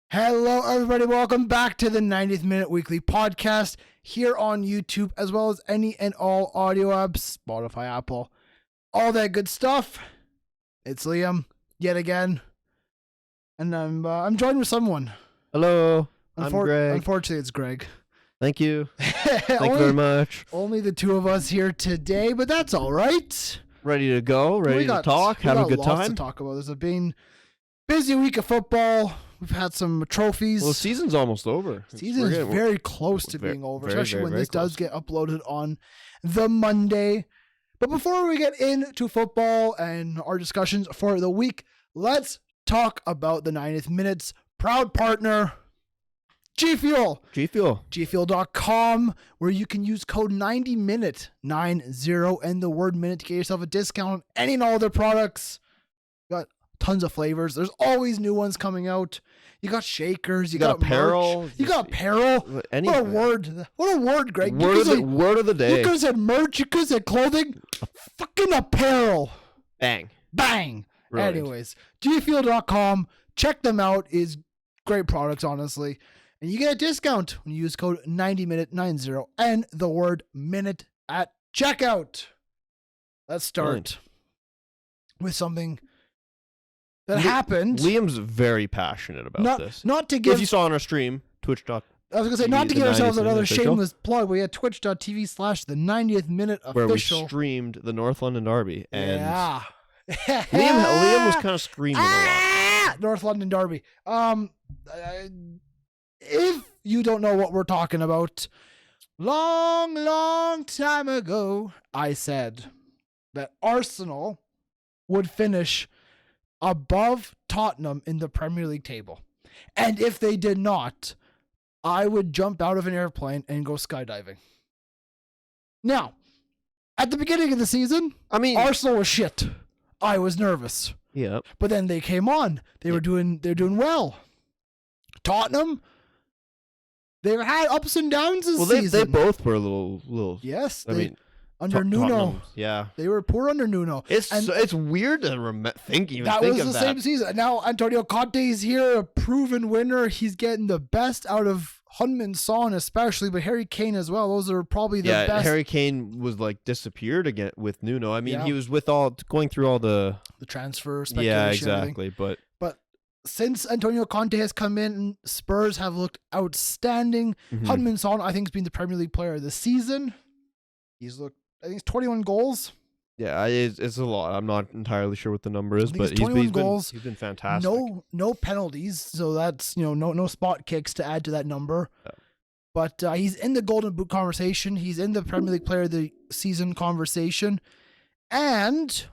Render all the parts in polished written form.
Hello, everybody. Welcome back to the 90th Minute Weekly Podcast here on YouTube, as well as any and all audio apps, Spotify, Apple, all that good stuff. It's Liam, yet again, and I'm joined with someone. Hello, I'm Greg. Unfortunately, it's Greg. Thank you. Thank you very much. Only the two of us here today, but that's all right. Ready to go, ready to talk, have a good time. Lots to talk about. There's been busy week of football. We've had some trophies. Well, the season's almost over. Season is very close to being over, especially when this does get uploaded on the Monday. But before we get into football and our discussions for the week, let's talk about the 90th Minute's proud partner, G Fuel. G Fuel. GFuel.com, where you can use code 90minute, 90, and the word minute to get yourself a discount on any and all their products. Got tons of flavors. There's always new ones coming out. You got shakers. You got apparel. Merch. You got apparel. What a word. What a word, Greg. Word of the day. You could have said merch. You could have said clothing. Fucking apparel. Bang. Bang. Brilliant. Anyways, GFuel.com. Check them out. Is great products, honestly. And you get a discount when you use code 90minute, 90, and the word minute at checkout. Let's start with something that happened. Liam's very passionate about this. Not to give. If you saw on our stream, Twitch. I was going to say, not to give ourselves another shameless plug, we had twitch.tv/the 90th minute official. Where we streamed the North London Derby. And yeah. Liam was kind of screaming a lot. North London Derby. If you don't know what we're talking about, long time ago, I said that Arsenal would finish above Tottenham in the Premier League table. And if they did not, I would jump out of an airplane and go skydiving. Now, at the beginning of the season, Arsenal was shit. I was nervous. Yeah. But then they came on. They're doing well. Tottenham, they've had ups and downs this season. They both were a little. Yes. Under Nuno. Yeah. They were poor under Nuno. It's weird to think of that. That was the same season. Now Antonio Conte's here, a proven winner. He's getting the best out of Heung-min Son especially, but Harry Kane as well. Those are probably the best. Harry Kane was disappeared again with Nuno. He was going through all the transfer speculation. Yeah, exactly. But since Antonio Conte has come in, Spurs have looked outstanding. Heung-min Son, I think, has been the Premier League player of the season. He's 21 goals. Yeah, it's a lot. I'm not entirely sure what the number is, but he's been fantastic. No penalties, so that's no spot kicks to add to that number. Yeah. But he's in the Golden Boot conversation. He's in the Premier League Player of the Season conversation, and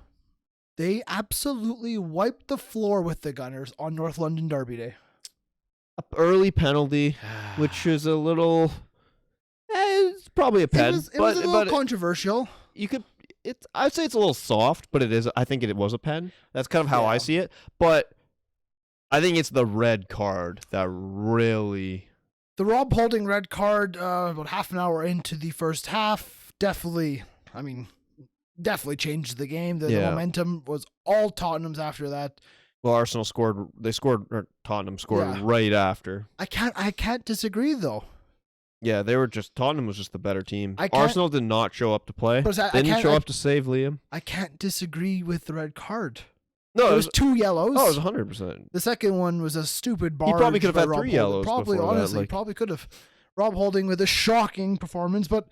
they absolutely wiped the floor with the Gunners on North London Derby Day. An early penalty, which is a little. It's probably a pen. It was a little controversial. I'd say it's a little soft, but it is. I think it was a pen. That's kind of how I see it. But I think it's the red card that really. The Rob Holding red card about half an hour into the first half definitely changed the game. The momentum was all Tottenham's after that. Well, Arsenal scored. Tottenham scored right after. I can't disagree though. Yeah, Tottenham was just the better team. Arsenal did not show up to play. They didn't show up to save Liam. I can't disagree with the red card. No, it was 2 yellows. Oh, it was 100%. The second one was a stupid barge. He probably could have had 3 yellows. Probably, honestly, probably could have. Rob Holding with a shocking performance, but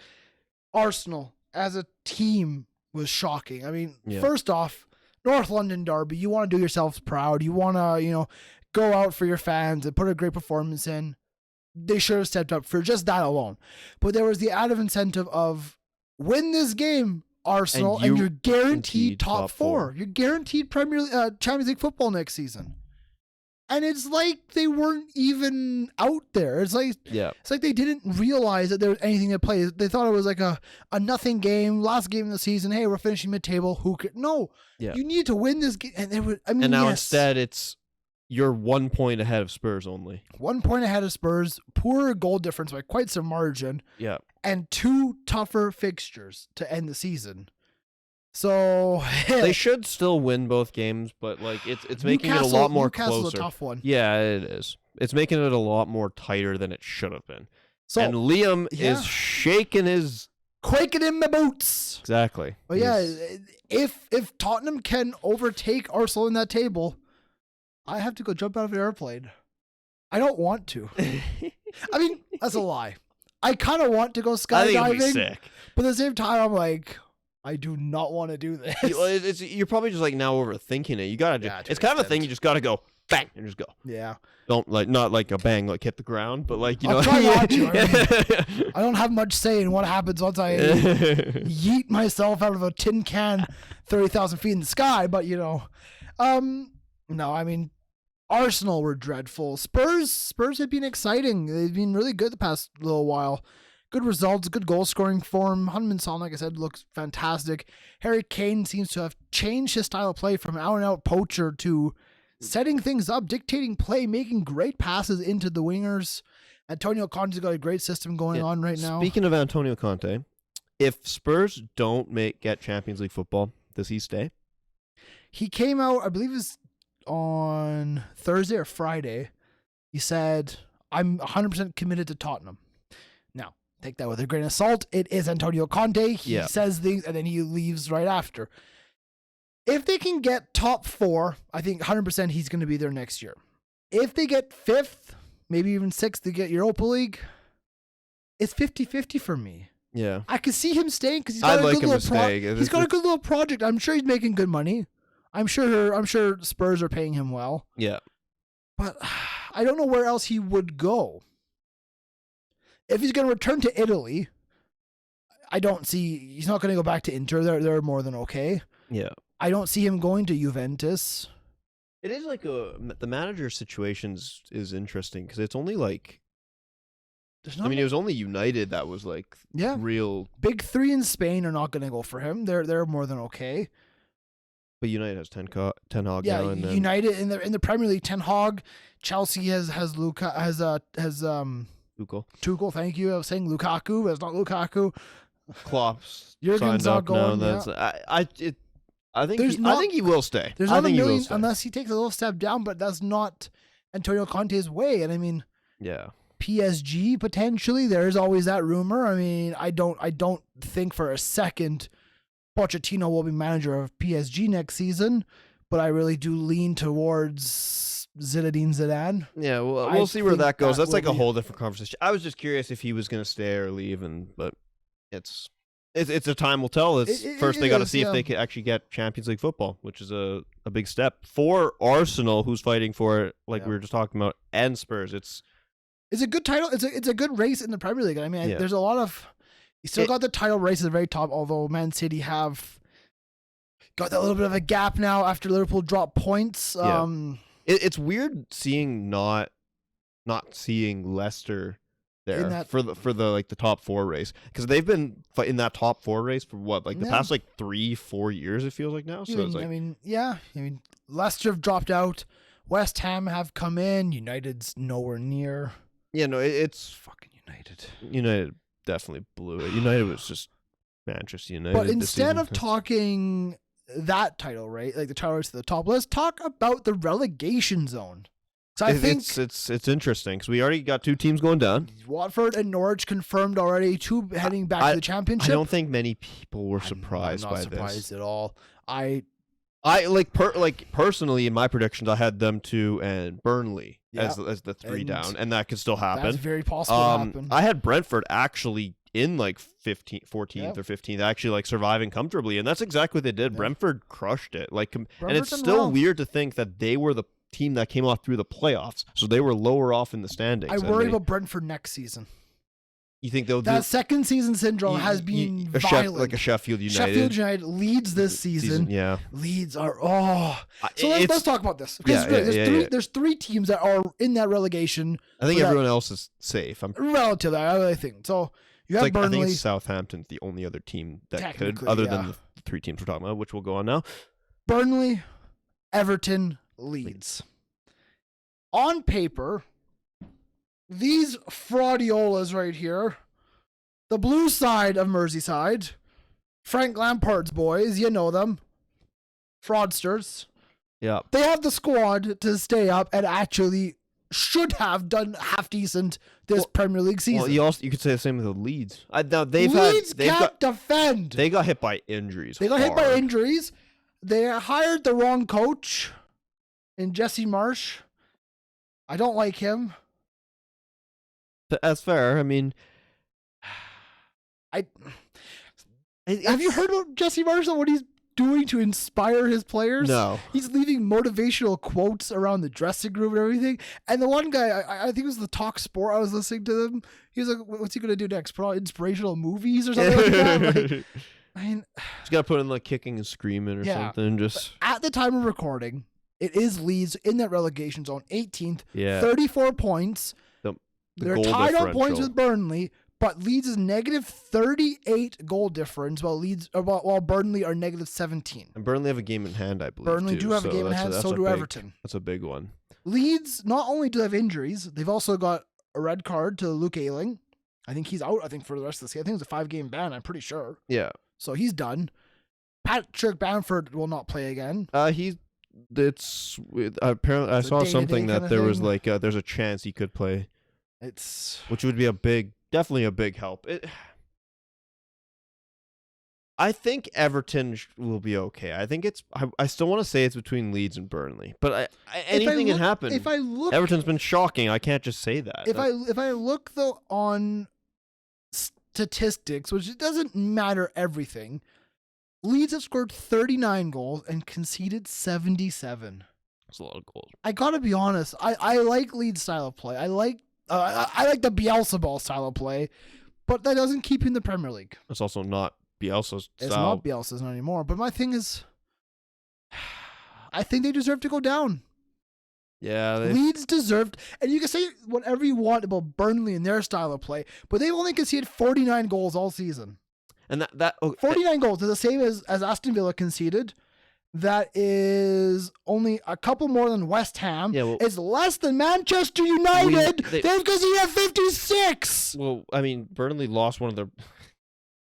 Arsenal as a team was shocking. First off, North London Derby, you want to do yourselves proud. You want to, go out for your fans and put a great performance in. They should have stepped up for just that alone. But there was the added incentive of win this game, Arsenal, and you're guaranteed top 4. You're guaranteed Champions League football next season. And it's like they weren't even out there. It's like they didn't realize that there was anything to play. They thought it was like a nothing game, last game of the season. Hey, we're finishing mid-table. Who could? No, you need to win this game. And now instead it's. You're 1 point ahead of Spurs only. 1 point ahead of Spurs. Poor goal difference by quite some margin. Yeah. And 2 tougher fixtures to end the season. So they should still win both games, but like it's making it a lot more Newcastle's closer. a tough one. Yeah, it is. It's making it a lot more tighter than it should have been. So, and Liam is shaking his quaking in my boots. Exactly. But if Tottenham can overtake Arsenal in that table, I have to go jump out of an airplane. I don't want to. I mean, that's a lie. I kind of want to go skydiving. I think it'd be sick. But at the same time, I'm like, I do not want to do this. You're probably just like now overthinking it. You gotta. It's kind of a thing. You just gotta go bang and just go. Yeah. Don't not like a bang like hit the ground, but like I'll try not to. I don't have much say in what happens once I yeet myself out of a tin can 30,000 feet in the sky. But no, I mean, Arsenal were dreadful. Spurs have been exciting. They've been really good the past little while. Good results, good goal scoring form. Heung-min Son, like I said, looks fantastic. Harry Kane seems to have changed his style of play from out-and-out poacher to setting things up, dictating play, making great passes into the wingers. Antonio Conte's got a great system going on right now. Speaking of Antonio Conte, if Spurs don't get Champions League football, does he stay? He came out, I believe it was on Thursday or Friday. He said, I'm 100% committed to Tottenham. Now, take that with a grain of salt. It is Antonio Conte. He says things and then he leaves right after. If they can get top 4, I think 100% he's going to be there next year. If they get 5th, maybe even 6th to get Europa League, it's 50-50 for me. Yeah. I could see him staying because he's got a good little he's got a good little project. I'm sure he's making good money. I'm sure Spurs are paying him well. Yeah. But I don't know where else he would go. If he's going to return to Italy, I don't see he's not going to go back to Inter. They're more than okay. Yeah. I don't see him going to Juventus. It is like the manager situation is interesting because it's only like it was only United that was like real big 3 in Spain are not going to go for him. They're more than okay. But United has Ten Hag now. And United in the Premier League, Ten Hag. Chelsea has Tuchel. Thank you. I was saying Lukaku, but it's not Lukaku. Klopp's Jurgen's not going. I think he will stay. There's not a million unless he takes a little step down, but that's not Antonio Conte's way. And I mean, PSG potentially. There's always that rumor. I mean, I don't think for a second Pochettino will be manager of PSG next season, but I really do lean towards Zinedine Zidane. Yeah, well, we'll see where that goes. That's like a whole different conversation. I was just curious if he was going to stay or leave, but it's a time will tell. First they got to see if they can actually get Champions League football, which is a big step for Arsenal, who's fighting for it, like we were just talking about, and Spurs. It's a good title. It's a good race in the Premier League. I mean, there's a lot of. You still got the title race at the very top, although Man City have got that little bit of a gap now after Liverpool dropped points. It's weird seeing not seeing Leicester there for the top 4 race, because they've been in that top 4 race for what, like the past like 3-4 years it feels like now. So it's like, I mean Leicester have dropped out, West Ham have come in, United's nowhere near. Yeah, no, it's fucking United. United definitely blew it. United was just Manchester United. But instead of talking that title, right, like the title race to the top, let's talk about the relegation zone. So I think it's interesting because we already got 2 teams going down. Watford and Norwich confirmed already, 2 heading back to the championship. I don't think many people were surprised by this. I'm not surprised at all. I personally in my predictions I had them 2 and Burnley as the 3 down, and that could still happen. That's very possible to happen. I had Brentford actually in like 14th or 15th, actually like surviving comfortably, and that's exactly what they did. Brentford crushed it. And it's still weird to think that they were the team that came off through the playoffs, so they were lower off in the standings. I worry about Brentford next season. You think they'll that second season syndrome has been violent. Like a Sheffield United. Sheffield United leads this season. Yeah, Leeds are So let's talk about this. There's 3 teams that are in that relegation. I think everyone else is safe. Relatively, I really think so. You have Burnley. I think Southampton's the only other team that could, other than the 3 teams we're talking about, which we'll go on now. Burnley, Everton, Leeds. On paper, these fraudiolas right here, the blue side of Merseyside, Frank Lampard's boys, you know them. Fraudsters. Yeah. They have the squad to stay up and actually should have done half decent this Premier League season. Well, you could say the same with the Leeds. Now Leeds can't defend. They got hit by injuries. They got hit by injuries. They hired the wrong coach in Jesse Marsh. I don't like him. That's fair. I mean, have you heard about Jesse Marsh and what he's doing to inspire his players? No. He's leaving motivational quotes around the dressing room and everything. And the one guy, I think it was the Talk Sport, I was listening to them. He was like, what's he going to do next? Put on inspirational movies or something like that? Like, I mean, he's got to put in like kicking and screaming or something. Just at the time of recording, it is Leeds in that relegation zone, 18th, 34 points. They're tied on points with Burnley, but Leeds is negative 38 goal difference, while Burnley are negative 17. And Burnley have a game in hand, I believe. Burnley do have a game in hand, so do Everton. That's a big one. Leeds, not only do they have injuries, they've also got a red card to Luke Ayling. I think he's out, for the rest of the season. I think it's a 5-game ban, I'm pretty sure. Yeah. So he's done. Patrick Bamford will not play again. Apparently I saw something that there was like there's a chance he could play. Which would be definitely a big help. I think Everton will be okay. I think I still want to say it's between Leeds and Burnley, but anything can happen. If I look, Everton's been shocking. I can't just say that. If I look though on statistics, which it doesn't matter everything, Leeds have scored 39 goals and conceded 77. That's a lot of goals. I gotta be honest. I like Leeds' style of play. I like the Bielsa ball style of play, but that doesn't keep you in the Premier League. It's also not Bielsa's style. It's not Bielsa's anymore. But my thing is, I think they deserve to go down. Yeah, Leeds deserved, and you can say whatever you want about Burnley and their style of play, but they've only conceded 49 goals all season. And 49 goals is the same as Aston Villa conceded. That is only a couple more than West Ham. Yeah, well, it's less than Manchester United. They've conceded 56. Well, I mean, Burnley lost one of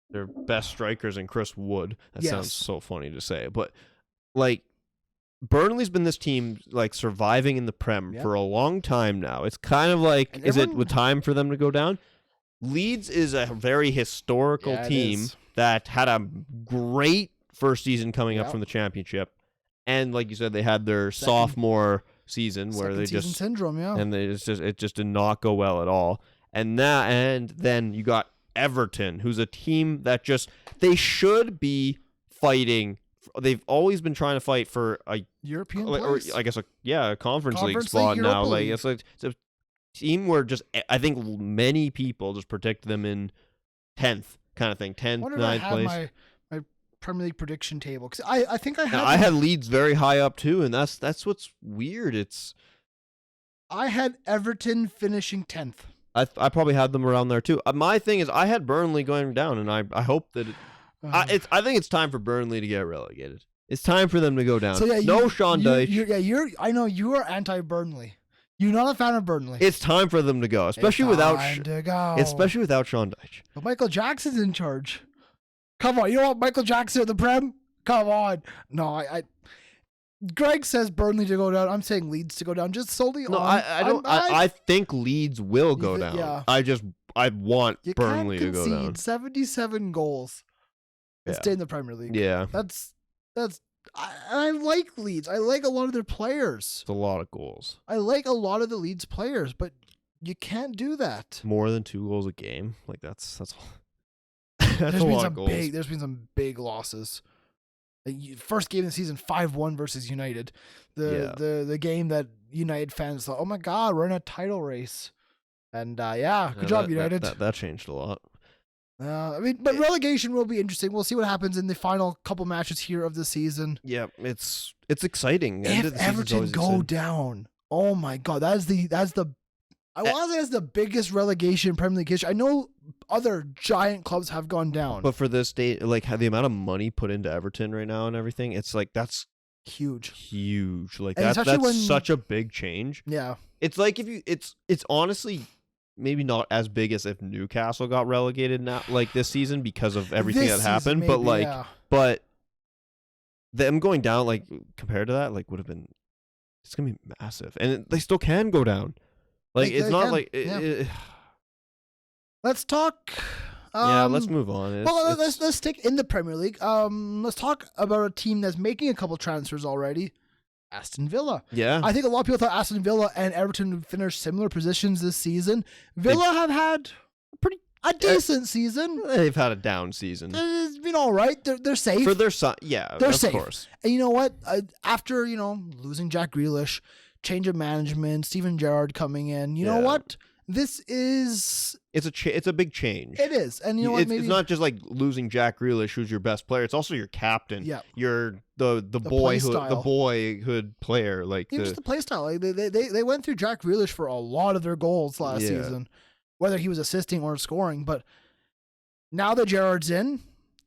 their best strikers in Chris Wood. That sounds so funny to say, but like Burnley's been this team like surviving in the Prem for a long time now. It's kind of like, is it time for them to go down? Leeds is a very historical team that had a great first season coming up from the championship, and like you said, they had their sophomore season where they just syndrome, and it just did not go well at all. And then you got Everton, who's a team that they should be fighting. They've always been trying to fight for a European place, or I guess a conference league spot now. Like it's a team where I think many people just predict them in 10th kind of thing, 10th, 9th place. My Premier League prediction table, because I think I had Leeds very high up too, and that's what's weird. I had Everton finishing 10th. I probably had them around there too. My thing is I had Burnley going down, and I hope that I think it's time for Burnley to get relegated. It's time for them to go down. So Sean Dyche. I know you are anti-Burnley. You're not a fan of Burnley. It's time for them to go, especially without Sean Dyche. But Michael Jackson's in charge. Come on, you don't want Michael Jackson at the Prem? Come on. No, Greg says Burnley to go down. I'm saying Leeds to go down. Just solely on. No, I don't. I think Leeds will go down. Yeah. I want Burnley to go down. You can't concede 77 goals and stay in the Premier League. Yeah. I like Leeds. I like a lot of their players. It's a lot of goals. I like a lot of the Leeds players, but you can't do that. More than 2 goals a game? Like that's There's been some big losses. First game of the season, 5-1 versus United. The game that United fans thought, oh my God, we're in a title race. And good job, United. That changed a lot. But relegation will be interesting. We'll see what happens in the final couple matches here of the season. Yeah, it's exciting. If Everton go down, oh my God, I want to say that's the biggest relegation in Premier League history. I know other giant clubs have gone down, but for this state, like the amount of money put into Everton right now and everything, it's like that's huge. Like that's such a big change. Yeah, it's like it's honestly maybe not as big as if Newcastle got relegated now, like this season because of everything that happened. Maybe, but them going down, like compared to that, like would have been, it's gonna be massive, and they still can go down. Like it's not like. Let's talk. Let's move on. Let's stick in the Premier League. Let's talk about a team that's making a couple transfers already. Aston Villa. Yeah. I think a lot of people thought Aston Villa and Everton would finish similar positions this season. Villa have had a decent season. They've had a down season. It's been all right. They're safe. For their son, they're safe. Of course. And you know what? After, losing Jack Grealish, change of management, Steven Gerrard coming in, you know what? This is... It's a big change. It is. And you know what? It's not just like losing Jack Grealish, who's your best player. It's also your captain. Yeah. You're the boyhood player. Like just the play style. Like they went through Jack Grealish for a lot of their goals last season, whether he was assisting or scoring. But now that Gerrard's in,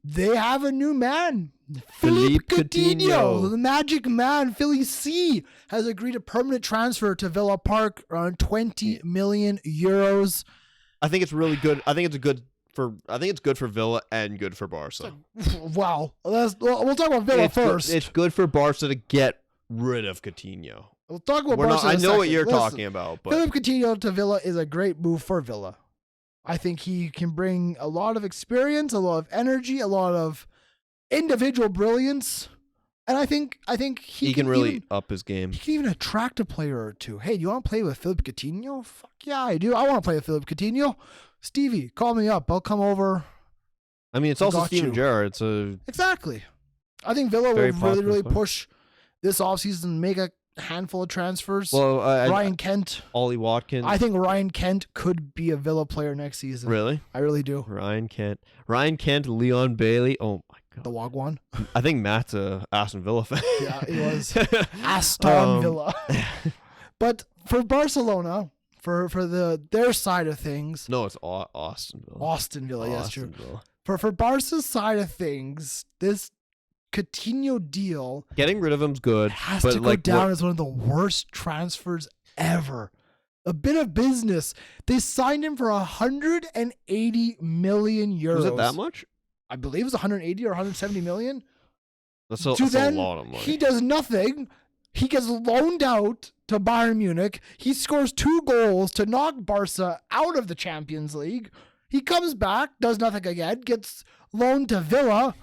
they have a new man. Philippe Coutinho, the magic man, Philly C, has agreed a permanent transfer to Villa Park, around 20 million euros. I think it's really good. I think it's good for Villa and good for Barca. Wow. We'll talk about Villa first. It's good for Barca to get rid of Coutinho. We'll talk about Barca. I know what you're talking about. But Philippe Coutinho to Villa is a great move for Villa. I think he can bring a lot of experience, a lot of energy, a lot of individual brilliance, and I think he can really even up his game. He can even attract a player or two. Hey, do you want to play with Philippe Coutinho? Fuck yeah, I do. I want to play with Philippe Coutinho. Stevie, call me up. I'll come over. I mean, it's also Steven Gerrard. Exactly. I think Villa will really push this offseason and make a handful of transfers. Well, Ryan Kent, Ollie Watkins. I think Ryan Kent could be a Villa player next season. Really? I really do. Ryan Kent, Leon Bailey. Oh my god. The Wagwan. I think Matt's a Aston Villa fan. Yeah, he was. Aston Villa. But for Barcelona, for their side of things. No, it's Austin Villa. Austin Villa, yes, true. For Barca's side of things, this Coutinho deal, getting rid of him's good. Has to go down as one of the worst transfers ever. A bit of business. They signed him for 180 million euros. Was it that much? I believe it was 180 or 170 million. That's a lot of money. He does nothing. He gets loaned out to Bayern Munich. He scores 2 goals to knock Barca out of the Champions League. He comes back, does nothing again, gets loaned to Villa.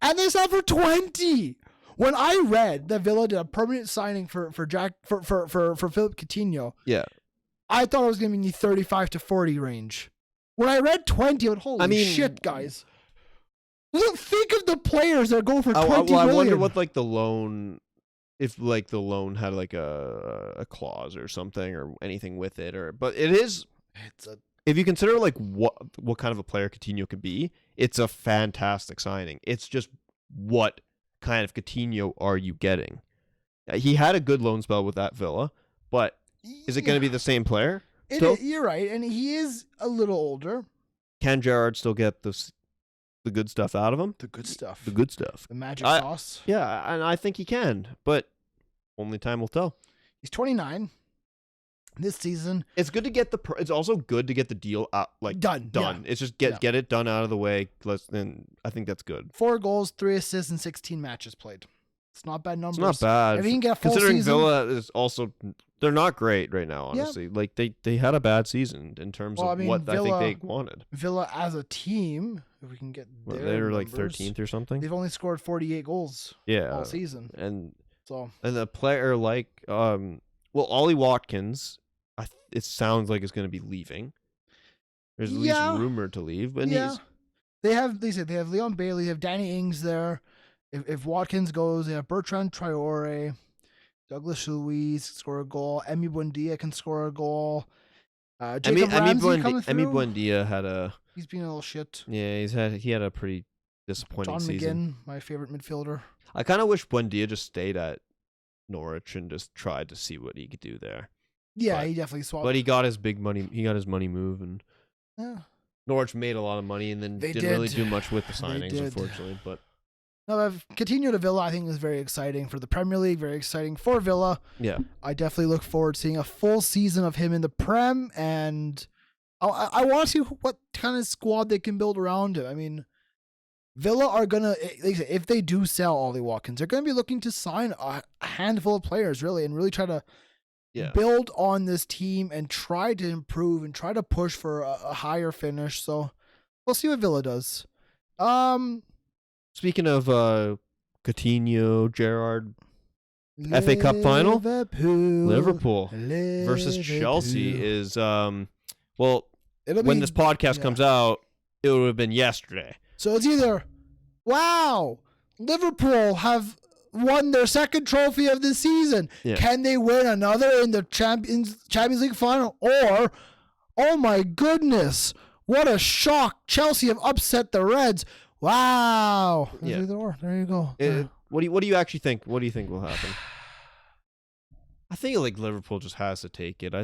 And they sell for 20. When I read that Villa did a permanent signing for Philippe Coutinho, I thought it was going to be in the 35 to 40 range. When I read 20, I went, holy shit, guys. Think of the players that go for 20 million. I wonder what the loan, if the loan had a clause or something or anything with it, but it is. If you consider what kind of a player Coutinho could be, it's a fantastic signing. It's just what kind of Coutinho are you getting? He had a good loan spell with that Villa, but is it going to be the same player? You're right, and he is a little older. Can Gerrard still get the good stuff out of him? The good stuff. The magic sauce. Yeah, and I think he can, but only time will tell. He's 29. This season, it's good to get it's also good to get the deal out, done. Yeah. It's just get it done out of the way. And I think that's good. 4 goals, 3 assists, and 16 matches played. It's not bad numbers. It's not bad. If he can get a full considering season, Villa is also, they're not great right now. Honestly, they had a bad season in terms of what Villa, I think they wanted. Villa as a team, if we can get they were 13th or something. They've only scored 48 goals. All season. And a player Ollie Watkins. It sounds like it's going to be leaving. There's at least rumored to leave, but they have Leon Bailey, they have Danny Ings there. If Watkins goes, they have Bertrand Traore, Douglas Luiz score a goal. Emi Buendia can score a goal. Jacob Ramsey coming through. Emi Buendia he's been a little shit. Yeah, he had a pretty disappointing season. John McGinn, my favorite midfielder. I kind of wish Buendia just stayed at Norwich and just tried to see what he could do there. Yeah, he definitely swapped. But he got his big money. He got his money move, and Norwich made a lot of money, and then didn't really do much with the signings, unfortunately. But Coutinho to Villa, I think, is very exciting for the Premier League. Very exciting for Villa. Yeah, I definitely look forward to seeing a full season of him in the Prem, and I want to see what kind of squad they can build around him. I mean, Villa are gonna, if they do sell Ollie Watkins, they're gonna be looking to sign a handful of players, really, and really try to build on this team and try to improve and try to push for a higher finish. So we'll see what Villa does. Speaking of Coutinho, Gerrard, FA Cup final, Liverpool versus Chelsea is when this podcast comes out, it would have been yesterday. So it's either, wow, Liverpool have won their second trophy of the season. Yeah. Can they win another in the Champions League final? Or, oh my goodness, what a shock. Chelsea have upset the Reds. Wow. Yeah. Either or. There you go. What do you actually think? What do you think will happen? I think like Liverpool just has to take it.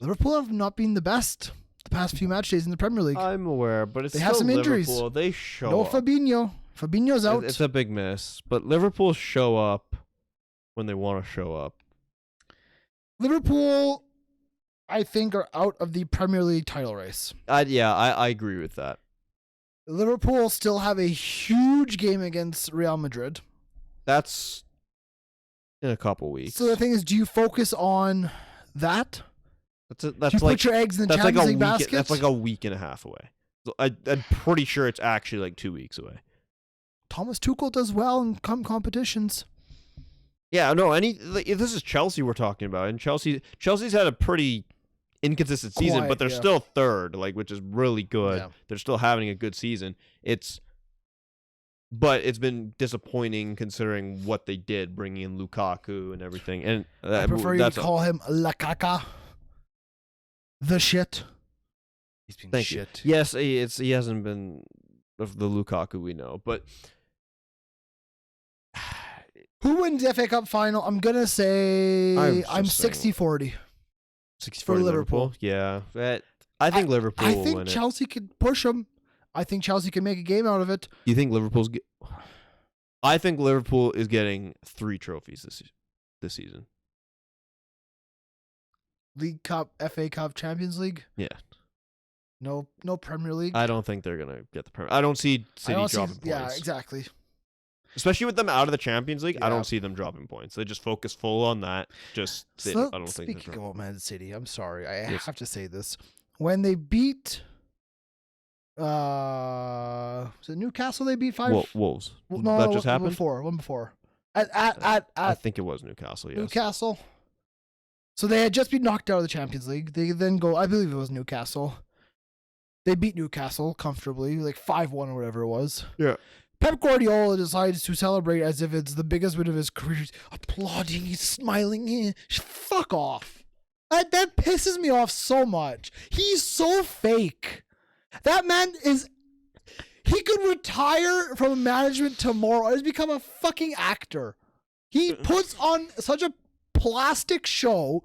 Liverpool have not been the best the past few match days in the Premier League. I'm aware, but they have some injuries. Liverpool. They show no up. Fabinho. Fabinho's out. It's a big miss, but Liverpool show up when they want to show up. Liverpool, I think, are out of the Premier League title race. I agree with that. Liverpool still have a huge game against Real Madrid. That's in a couple weeks. So the thing is, do you focus on that? That's put your eggs in the Champions League basket? That's like a week and a half away. So I'm pretty sure it's actually like 2 weeks away. Thomas Tuchel does well in competitions. Yeah, no. If this is Chelsea we're talking about, and Chelsea's had a pretty inconsistent season, but they're still third, which is really good. Yeah. They're still having a good season. But it's been disappointing considering what they did, bringing in Lukaku and everything. And I prefer you to call him Lakaka. The shit. He's been shit. You. Yes, he hasn't been of the Lukaku we know, but who wins the FA Cup final? I'm gonna say I'm 60-40. 60 for Liverpool. Yeah, I think Liverpool. I think win Chelsea could push them. I think Chelsea can make a game out of it. You think I think Liverpool is getting 3 trophies this season. League Cup, FA Cup, Champions League? Yeah. No Premier League? I don't think they're going to get the Premier. I don't see City dropping points. Yeah, exactly. Especially with them out of the Champions League, I don't see them dropping points. They just focus full on that. I don't think. Speaking of Man City, I'm sorry. I have to say this. When they beat... was it Newcastle they beat 5? Wolves. No, that just happened? One before. I think it was Newcastle, yes. Newcastle. So they had just been knocked out of the Champions League. They then go, I believe it was Newcastle. They beat Newcastle comfortably, 5-1 or whatever it was. Yeah. Pep Guardiola decides to celebrate as if it's the biggest win of his career. He's applauding, he's smiling. Fuck off. That pisses me off so much. He's so fake. That man he could retire from management tomorrow and become a fucking actor. He puts on such a plastic show.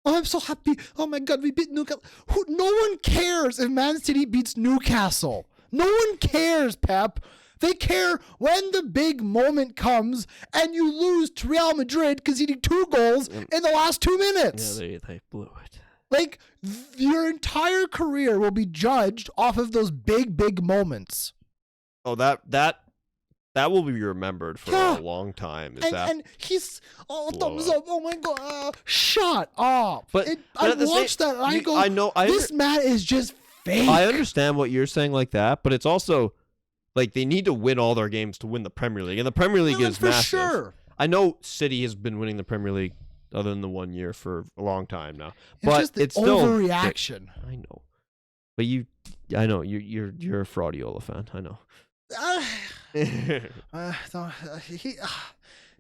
Oh, I'm so happy. Oh my God, we beat Newcastle. No one cares if Man City beats Newcastle. No one cares, Pep. They care when the big moment comes and you lose to Real Madrid conceding 2 goals in the last 2 minutes. Yeah, they blew it. Your entire career will be judged off of those big moments. Oh, that will be remembered for a long time. And he's thumbs up. Oh my God! Shut up! I watched that and I go, this man is just fake. I understand what you're saying like that, but it's also they need to win all their games to win the Premier League, and the Premier League is massive. Sure. I know City has been winning the Premier League other than the 1 year for a long time now, but it's still overreaction. I know, but I know you're a Fraudiola fan. I know.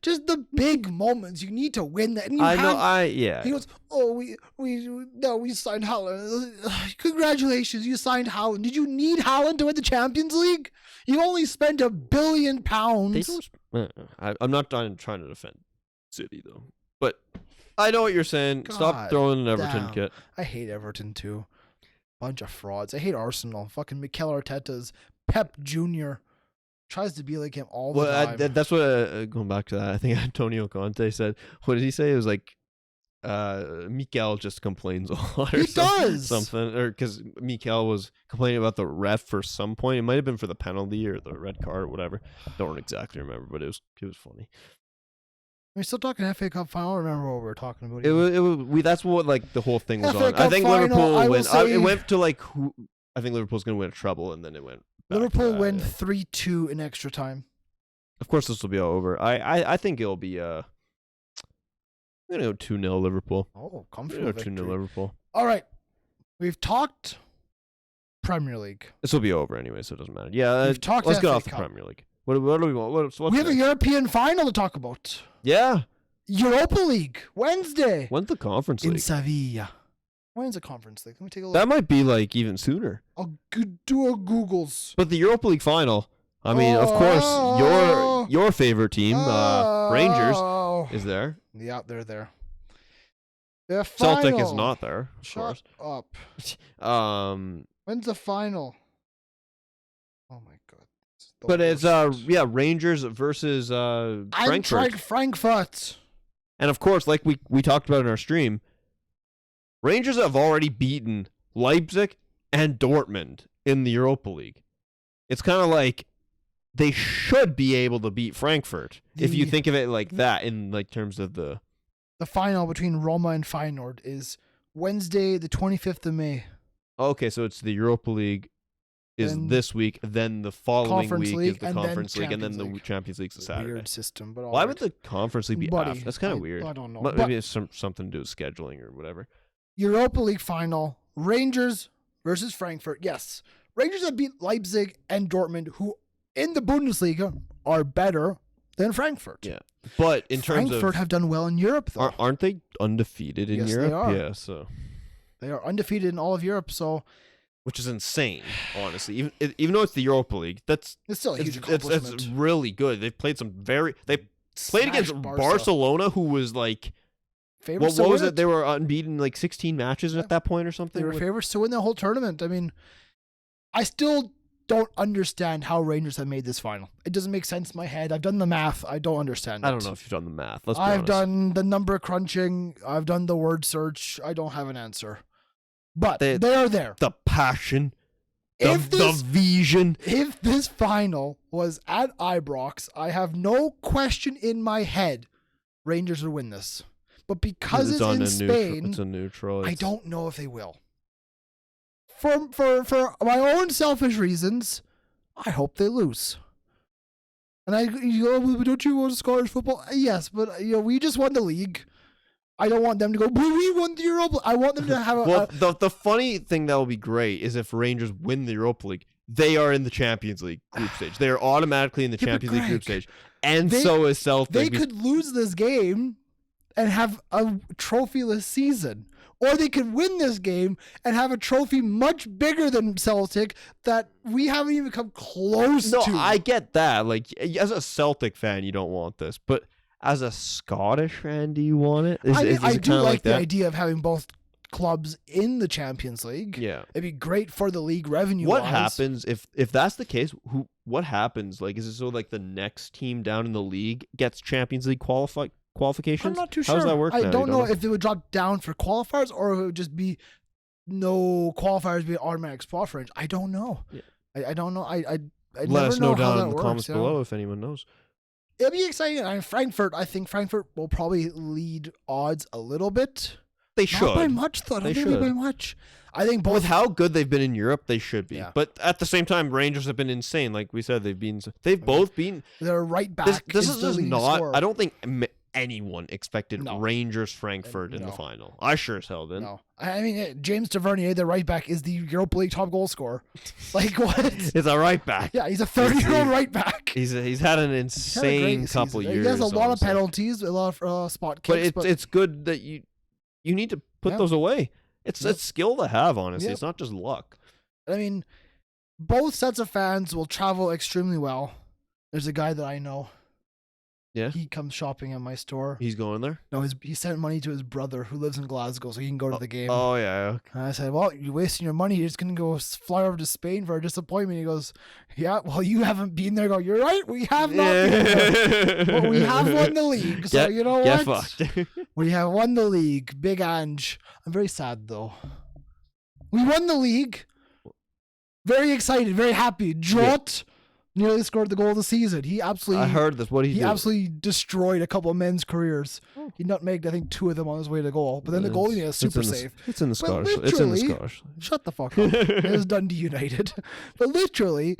Just the big moments. You need to win that. He goes, we signed Haaland. Congratulations, you signed Haaland. Did you need Haaland to win the Champions League? You only spent £1 billion. I'm not trying to defend City though, but I know what you're saying. God, stop throwing an Everton kit. I hate Everton too. Bunch of frauds. I hate Arsenal. Fucking Mikel Arteta's Pep Jr. tries to be like him all the time. That's what, going back to that, I think Antonio Conte said, what did he say? It was Mikel just complains a lot. He does something, or because Mikel was complaining about the ref for some point. It might have been for the penalty or the red card or whatever. Don't exactly remember, but it was funny. We're still talking FA Cup final. I remember what we were talking about. That's what like the whole thing was FA on. Cup I think final, Liverpool win. say- It went to like who? I think Liverpool's going to win a treble, and then it went. Liverpool win 3-2 in extra time. Of course, this will be all over. I think it'll be I'm gonna go 2-0 Liverpool. Oh, comfortable victory. 2-0 victory. Liverpool. All right, we've talked Premier League. This will be over anyway, so it doesn't matter. Yeah, We've talked let's get FA off the Cup. Premier League. What do we want? What's We have a next? European final to talk about. Yeah. Europa League, Wednesday. When's the Conference In League? Sevilla. When's the Conference League? Let me take a look. That might be like even sooner. I'll do a Googles. But the Europa League final, I mean, of course, your favorite team, Rangers, is there. Yeah, they're there. The Celtic final. is not there, of Shut course. up. When's the final? Oh my god. But it's Rangers versus Frankfurt. Frankfurt. And of course, like we talked about in our stream, Rangers have already beaten Leipzig and Dortmund in the Europa League. It's kind of like they should be able to beat Frankfurt if you think of it like that in like terms of the final between Roma and Feyenoord is Wednesday, the 25th of May. Okay, so it's the Europa League is this week, then the following week is the Conference League, and then the Champions League's the Saturday. Weird system, but why would the Conference League be after? That's kind of weird. I don't know. Maybe it's something to do with scheduling or whatever. Europa League final, Rangers versus Frankfurt. Yes, Rangers have beat Leipzig and Dortmund, who in the Bundesliga are better than Frankfurt. Yeah, but in terms of Frankfurt have done well in Europe, though. Aren't they undefeated in Europe? They are. Yeah, so they are undefeated in all of Europe. So, which is insane, honestly. Even though it's the Europa League, it's still a huge accomplishment. It's really good. They played played against Barcelona, who was like. What was it? They were unbeaten like 16 matches at that point or something? They were favorites to win the whole tournament. I mean, I still don't understand how Rangers have made this final. It doesn't make sense in my head. I've done the math. I don't understand it. I don't know if you've done the math. Let's be I've honest. done the number crunching. I've done the word search. I don't have an answer. But they are there. The passion. The vision. If this final was at Ibrox, I have no question in my head Rangers would win this. But because it's in Spain, it's a neutral. I don't know if they will. For my own selfish reasons, I hope they lose. And don't you want Scottish football? Yes, but we just won the league. I don't want them to go, but we won the Europa. I want them to have the funny thing that will be great is if Rangers win the Europa League, they are in the Champions League group stage. They are automatically in the Champions League group stage. And so is Celtic. They could lose this game and have a trophyless season. Or they could win this game and have a trophy much bigger than Celtic that we haven't even come close to. No, I get that. Like, as a Celtic fan, you don't want this. But as a Scottish fan, do you want it? I do like the idea of having both clubs in the Champions League. Yeah. It'd be great for the league revenue. What happens if that's the case? What happens? Like, is it so like the next team down in the league gets Champions League qualifications? I'm not too sure. How does that work? I don't know if it would drop down for qualifiers or if it would just be no qualifiers be automatic spot for range. I don't know. Yeah. I don't know. I let us know down in the works, comments below if anyone knows. It'll be exciting. I think Frankfurt will probably lead odds a little bit. They should. Not by much, though. They should. By much. I think both. With how good they've been in Europe, they should be. Yeah. But at the same time, Rangers have been insane. Like we said, they've both been. They're right back. This is just not. Scorer. I don't think anyone expected Rangers Frankfurt in the final. I sure as hell didn't. No. I mean, James Tavernier, the right back, is the Europa League top goal scorer. Like, what? It's a right back. Yeah, he's a 30-year-old right back. He's had an insane couple years. He has a lot of penalties, a lot of spot kicks. But it's good that you need to put those away. It's skill to have, honestly. It's not just luck. I mean, both sets of fans will travel extremely well. There's a guy that I know. Yeah. He comes shopping at my store. He's going there? No, he sent money to his brother who lives in Glasgow so he can go to the game. Oh, yeah. Okay. And I said, well, you're wasting your money. You're just going to go fly over to Spain for a disappointment. He goes, yeah, well, you haven't been there. I go, you're right. We have not been there. But we have won the league. So you know what? Fucked. We have won the league. Big Ange. I'm very sad, though. We won the league. Very excited. Very happy. Jot nearly scored the goal of the season. He absolutely. I heard this. What he absolutely destroyed a couple of men's careers. He nutmegged, I think, 2 of them on his way to goal. But then the goalie made a super save. It's in the Scottish. It's in the Scottish. Shut the fuck up. It was Dundee United. But literally,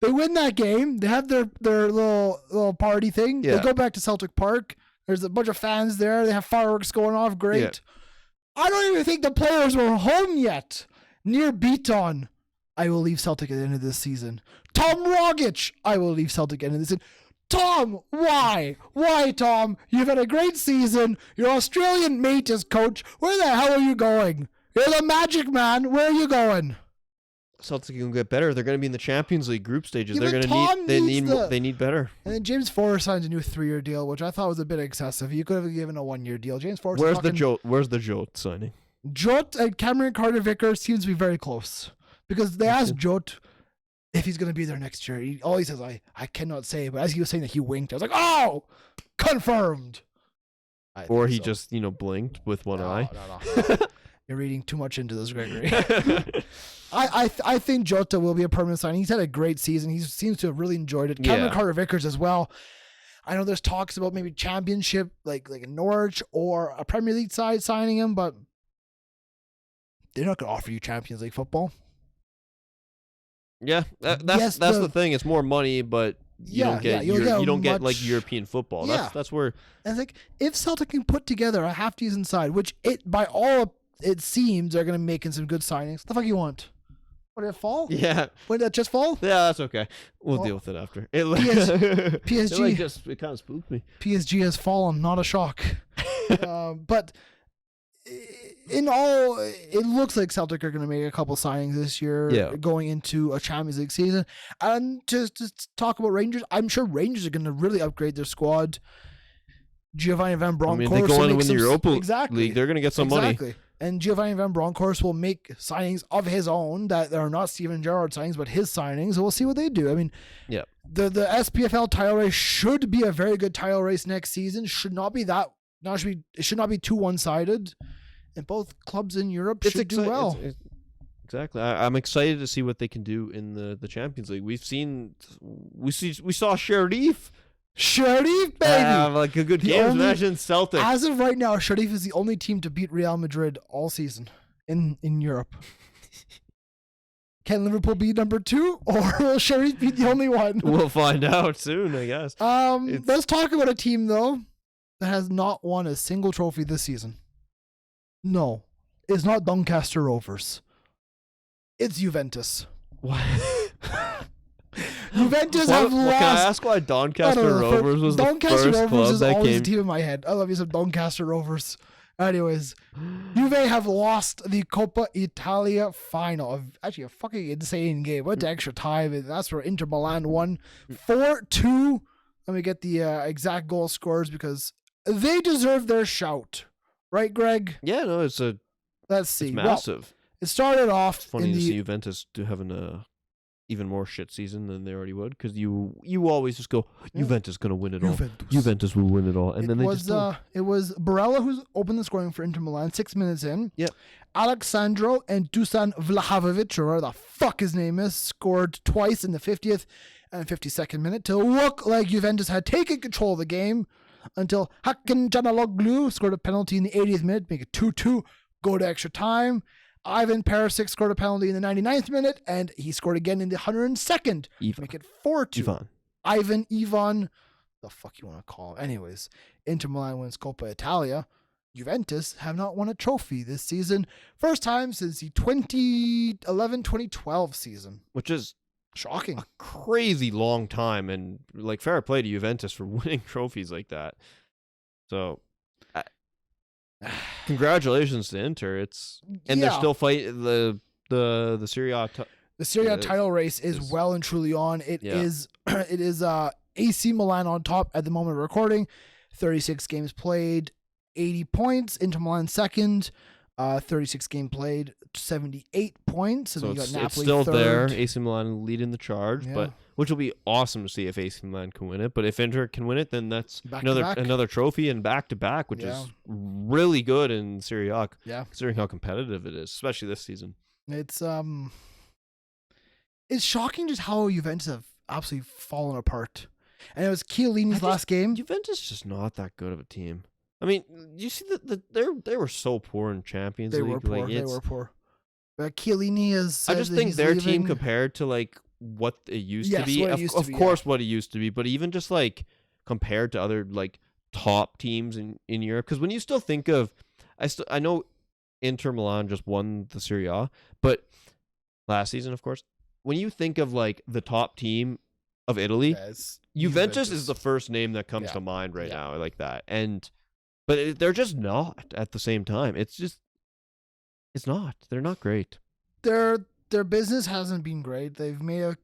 they win that game. They have their little party thing. Yeah. They go back to Celtic Park. There's a bunch of fans there. They have fireworks going off. Great. Yeah. I don't even think the players were home yet. Near Beaton. I will leave Celtic at the end of this season. Tom Rogic, I will leave Celtic at the end of this season. Tom, why? Why, Tom? You've had a great season. Your Australian mate is coach. Where the hell are you going? You're the magic man. Where are you going? Celtic can get better. They're going to be in the Champions League group stages. Yeah, They're going to they need better. And then James Forrest signs a new 3-year deal, which I thought was a bit excessive. You could have given a 1-year deal. James Forrest. Where's the Jot signing? Jot and Cameron Carter-Vickers seems to be very close. Because they asked Jot if he's going to be there next year. All he says, I cannot say. But as he was saying that, he winked. I was like, oh, confirmed. Or he just, blinked with one eye. No. You're reading too much into this, Gregory. I think Jota will be a permanent signing. He's had a great season. He seems to have really enjoyed it. Cameron Carter-Vickers as well. I know there's talks about maybe championship, like a Norwich or a Premier League side signing him, but they're not going to offer you Champions League football. Yeah, that's the thing. It's more money, but you don't get like European football. Yeah. That's where. And it's like if Celtic can put together a half decent side, which by all it seems they're going to make in some good signings. What the fuck you want? What, did it fall? Yeah. What, did that just fall? Yeah, that's okay. We'll deal with it after. PSG. It kind of spooked me. PSG has fallen, not a shock. But in all, it looks like Celtic are going to make a couple signings this year going into a Champions League season. And to talk about Rangers, I'm sure Rangers are going to really upgrade their squad. Giovanni Van Bronckhorst. They go on to win the Europa League. They're going to get some money. And Giovanni Van Bronckhorst will make signings of his own that are not Steven Gerrard signings, but his signings. So we'll see what they do. I mean, the SPFL title race should be a very good title race next season. It should not be too one-sided. And both clubs in Europe should do well. Exactly. I'm excited to see what they can do in the Champions League. We saw Sheriff. Sheriff, baby. Like a good game. Imagine Celtic. As of right now, Sheriff is the only team to beat Real Madrid all season in Europe. Can Liverpool be number 2, or will Sheriff be the only one? We'll find out soon, I guess. Let's talk about a team though that has not won a single trophy this season. No, it's not Doncaster Rovers. It's Juventus. What? Juventus have lost. Can I ask why Doncaster Rovers was Doncaster the first Rovers club is that always came? a team in my head. I love you some Doncaster Rovers. Anyways, Juve have lost the Coppa Italia final. Actually, a fucking insane game. Went to extra time, and that's where Inter Milan won 4-2. Let me get the exact goal scores because they deserve their shout. Right, Greg? Yeah, no, let's see. It's massive. Well, it started off. It's funny to see Juventus having a even more shit season than they already would, because you always just go, Juventus going to win it all. Juventus will win it all, and then it was Barella who's opened the scoring for Inter Milan 6 minutes in. Yep. Alexandro and Dusan Vlahovic, or whatever the fuck his name is, scored twice in the 50th and 52nd minute to look like Juventus had taken control of the game until Hakan Canaloglu scored a penalty in the 80th minute, make it 2-2, go to extra time. Ivan Perisic scored a penalty in the 99th minute, and he scored again in the 102nd to make it 4-2. Ivan, the fuck you want to call him? Anyways, Inter Milan wins Coppa Italia. Juventus have not won a trophy this season. First time since the 2011-2012 season. Which is shocking. A crazy long time, and like fair play to Juventus for winning trophies like that. So congratulations to Inter. They're still fighting the Serie A. The Serie A title race is well and truly on. It is AC Milan on top at the moment of recording, 36 games played, 80 points. Inter Milan second, 36 game played, 78 points. And so then you got Napoli it's still third. there. AC Milan leading the charge, but which will be awesome to see if AC Milan can win it. But if Inter can win it, then that's another trophy and back to back, which is really good in Serie A. Yeah, considering how competitive it is, especially this season. It's shocking just how Juventus have absolutely fallen apart. And it was Chiellini's last game. Juventus is just not that good of a team. I mean, you see that they were so poor in Champions League. They were poor. But Chiellini is. I just think their team compared to like what it used to be. Of course, what it used to be, but even just like compared to other like top teams in Europe, because when you still think of, I know Inter Milan just won the Serie A, but last season, of course, when you think of like the top team of Italy, Juventus is the first name that comes to mind right now, like that, but they're just not at the same time. It's not. They're not great. Their business hasn't been great. They've made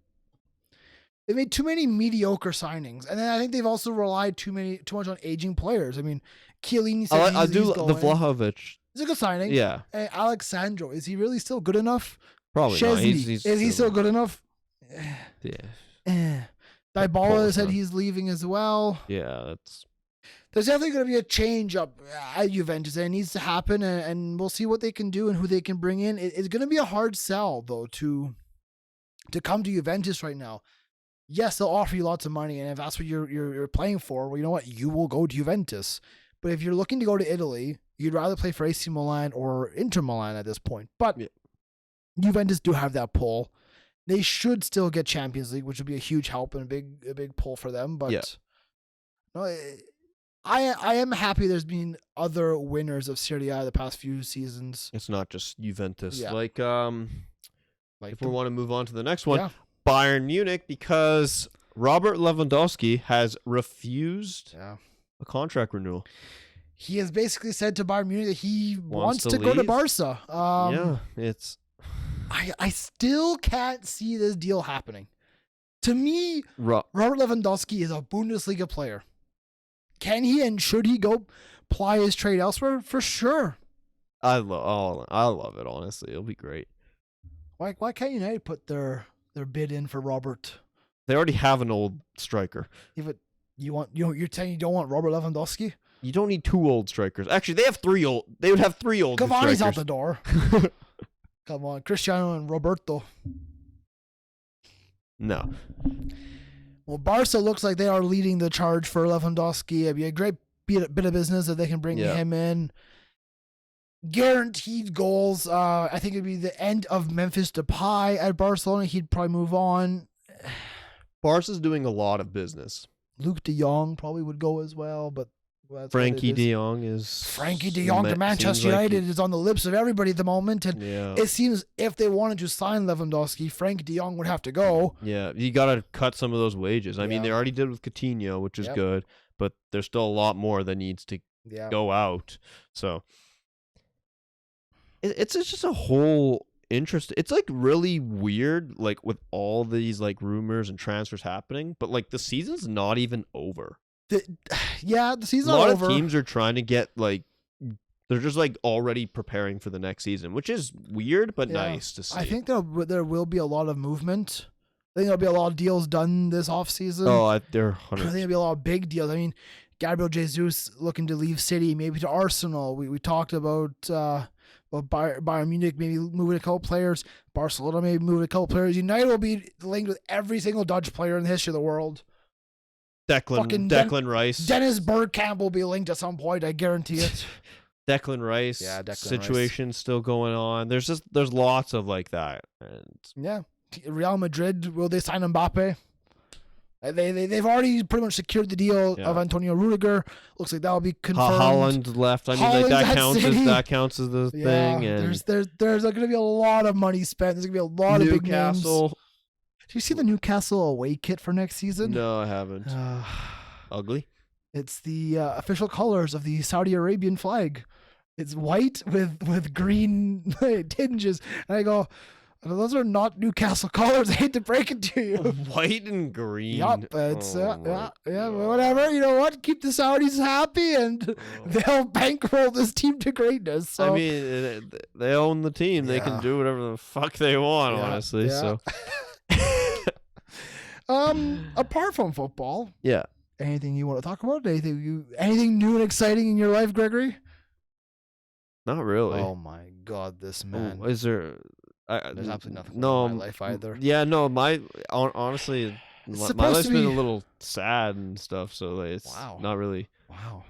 too many mediocre signings, and then I think they've also relied too much on aging players. I mean, Chiellini said I do the Vlahovic. It's a good signing. Yeah. And Alexandro, is he really still good enough? Probably Szczesny, not. Is he still good enough? Yeah. Dybala said he's leaving as well. Yeah, there's definitely going to be a change up at Juventus, and it needs to happen, and we'll see what they can do and who they can bring in. It's going to be a hard sell, though, to come to Juventus right now. Yes, they'll offer you lots of money, and if that's what you're playing for, well, you know what? You will go to Juventus. But if you're looking to go to Italy, you'd rather play for AC Milan or Inter Milan at this point. But Juventus do have that pull. They should still get Champions League, which would be a huge help and a big pull for them. But no, I am happy there's been other winners of Serie A the past few seasons. It's not just Juventus. Yeah. Like if we want to move on to the next one, Bayern Munich, because Robert Lewandowski has refused a contract renewal. He has basically said to Bayern Munich that he wants to go to Barca. I still can't see this deal happening. To me, Robert Lewandowski is a Bundesliga player. Can he and should he go ply his trade elsewhere? For sure. I love it, honestly. It'll be great. Why can't United put their bid in for Robert? They already have an old striker. Yeah, but you're saying you don't want Robert Lewandowski? You don't need two old strikers. Actually, they would have three old Cavani's strikers. out the door. Come on, Cristiano and Roberto. No. Well, Barca looks like they are leading the charge for Lewandowski. It'd be a great bit of business if they can bring him in. Guaranteed goals. I think it'd be the end of Memphis Depay at Barcelona. He'd probably move on. Barca's doing a lot of business. Luke de Jong probably would go as well, but Frankie de Jong is... Frankie de Jong to Manchester United is on the lips of everybody at the moment, and it seems if they wanted to sign Lewandowski, Frankie de Jong would have to go. Yeah, you got to cut some of those wages. I mean, they already did with Coutinho, which is good, but there's still a lot more that needs to go out. So it's just a whole interest. It's like really weird, like with all these like rumors and transfers happening, but like the season's not even over. The season's not over. A lot of teams are trying to get like, they're just like already preparing for the next season, which is weird but nice to see. I think there will be a lot of movement. I think there'll be a lot of deals done this offseason. Oh, they're 100%. I think there'll be a lot of big deals. I mean, Gabriel Jesus looking to leave City, maybe to Arsenal. We talked about Bayern Munich maybe moving a couple players. Barcelona maybe moving a couple players. United will be linked with every single Dutch player in the history of the world. Declan Rice. Dennis Bergkamp will be linked at some point, I guarantee it. Declan Rice situation still going on. There's lots of like that. And Real Madrid, will they sign Mbappe? They've already pretty much secured the deal of Antonio Rudiger. Looks like that will be confirmed. Holland left. I mean, like that counts as the thing. And there's going to be a lot of money spent. There's going to be a lot of big names. Do you see the Newcastle away kit for next season? No, I haven't. Ugly? It's the official colors of the Saudi Arabian flag. It's white with green tinges. And I go, Those are not Newcastle colors. I hate to break it to you. White and green. Yup, it's whatever. You know what? Keep the Saudis happy, and they'll bankroll this team to greatness. So. I mean, they own the team. They can do whatever the fuck they want, honestly. So, apart from football, anything you want to talk about? Anything new and exciting in your life, Gregory? Not really. Oh my God, this man. Is there? There's absolutely nothing in my life either. Yeah, no, honestly, my life's been a little sad and stuff, so it's not really. Wow.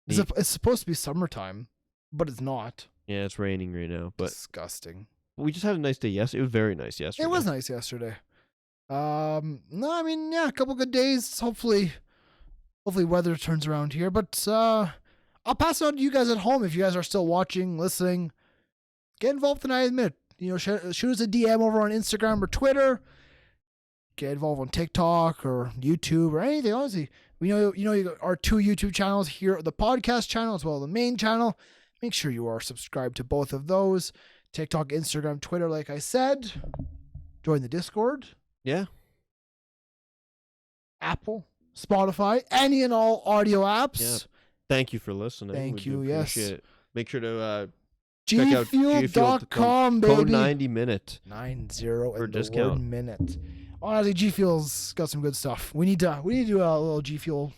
It's supposed to be summertime, but it's not. Yeah, it's raining right now. But disgusting. We just had a nice day yesterday. It was very nice yesterday. It was nice yesterday. No, I mean, a couple good days. Hopefully weather turns around here. But I'll pass it on to you guys at home if you guys are still watching, listening. Get involved in I Admit. You know, shoot us a DM over on Instagram or Twitter. Get involved on TikTok or YouTube or anything. Honestly, we know you got our 2 YouTube channels here, the podcast channel as well as the main channel. Make sure you are subscribed to both of those. TikTok, Instagram, Twitter, like I said. Join the Discord. Yeah. Apple, Spotify, any and all audio apps. Yeah. Thank you for listening. Thank you. Yes. It. Make sure to gfuel.com, baby. Code 90minute. 90 and the discount. word minute. Honestly, G Fuel's got some good stuff. We need to do a little G Fuel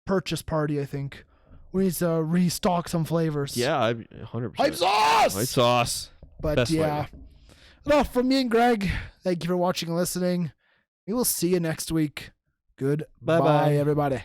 purchase party, I think. We need to restock some flavors. Yeah, 100%. Hype sauce! Hype sauce. But best yeah. Enough from me and Greg. Thank you for watching and listening. We will see you next week. Goodbye, everybody.